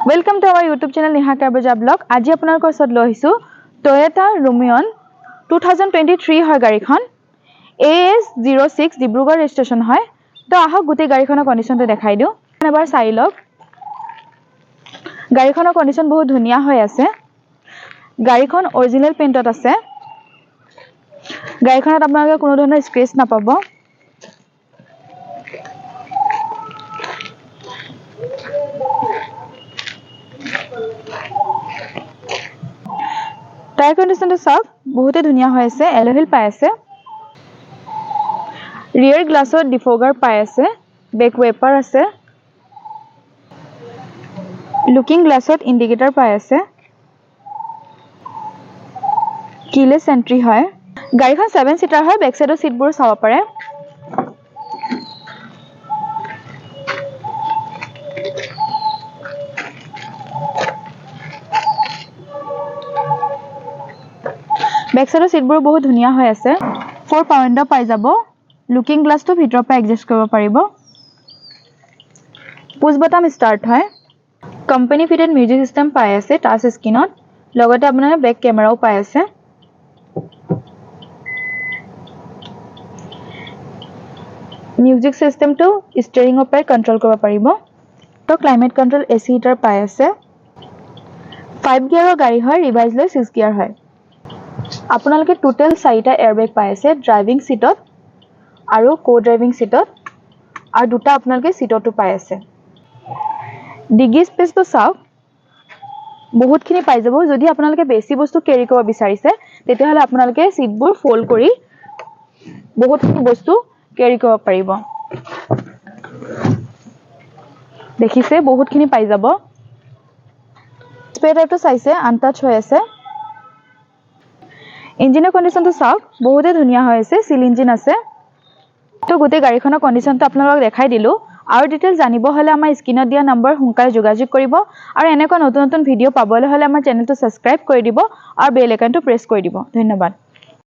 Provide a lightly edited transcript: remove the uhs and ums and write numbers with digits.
Welcome to our YouTube channel Neha Karbaja Blog. আজি আপোনালোকৰ ওচৰত লৈ আহিছো Toyota Rumion 2023 হয় গাড়ীখন AS06 ডিব্ৰুগড় ৰেজিষ্ট্ৰেচন হয় তো আহক গোটেই গাড়ীখনৰ কন্ডিশনটো দেখাই দিও এবাৰ চাই লওক গাড়ীখনৰ কন্ডিশন বহুত ধুনিয়া হৈ আছে গাড়ীখন অৰিজিনাল পেইন্টত আছে গাড়ীখনত আপোনালোকে কোনো ধৰণৰ স্ক্ৰেচ নাপাব টায়াৰ কন্ডিশনটো সব বহুতে ধুনিয়া হৈ আছে এল'হিল পাই আছে ৰিয়াৰ গ্লাছত ডিফগাৰ পাই আছে বেক ওয়েপাৰ আছে লুকিং গ্লাছত ইন্ডিকেটৰ পাই আছে কিলেছ এন্ট্ৰি হয় গাড়ীখন 7 সিটাৰ হয় বেক সাইডৰ সিটবোৰ চাব পাৰে বেক সাইডৰ সিটবোৰ বহুত ধুনিয়া হৈ আছে 4 পাৱাৰ উইন্ডো পাই যাব লুকিং গ্লাছটো ভিতৰৰ পৰা এডজাস্ট কৰিব পাৰিব পুশ বটম স্টাৰ্ট হয় কোম্পানী ফিটেড মিউজিক সিস্টেম পাই আছে টাচ স্ক্ৰিনত লগতে আপোনাৰ বেক কেমেৰাও পাই আছে মিউজিক সিস্টেমটো ষ্টিয়াৰিংৰ পৰা কন্ট্ৰোল কৰিব পাৰিব তো ক্লাইমেট কন্ট্ৰোল এসি হিটাৰ পাই আছে 5 গিয়াৰৰ গাড়ী হয় ৰিভাইজ লৈ 6 গিয়াৰ হয় আপোনালোকে টোটাল 4টা এয়াৰবেগ পাই আছে ড্ৰাইভিং সিটত আৰু কো ড্ৰাইভিং সিটত আৰু দুটা আপোনালোকে সিটতো পাই আছে ডিগি স্পেসটো চাওক বহুতখিনি পাই যাব যদি আপোনালোকে বেছি বস্তু কেৰি কৰিব বিচাৰিছে তেতিয়াহলে আপোনালোকে সিটবোৰ ফোল্ড কৰি বহুতখিনি বস্তু কেৰি কৰিব পাৰিব দেখিছে বহুতখিনি পাই যাব স্পেয়াৰটো চাইছে আনটাচ হৈ আছে ইঞ্জিনৰ কন্ডিশনটো চাওক বহুতে ধুনিয়া হৈ আছে সিল ইঞ্জিন আছে তো গোটেই গাড়ীখনৰ কন্ডিশনটো আপোনালোকক দেখাই দিলো আৰু ডিটেইলছ জানিব হলে আমাৰ স্ক্ৰিনত দিয়া নম্বৰ সোনকালে যোগাযোগ কৰিব আৰু এনেকুৱা নতুন নতুন ভিডিও পাবলৈ হলে আমাৰ চেনেলটো সাবস্ক্ৰাইব কৰি দিব আৰু বেল আইকনটো প্ৰেছ কৰি দিব ধন্যবাদ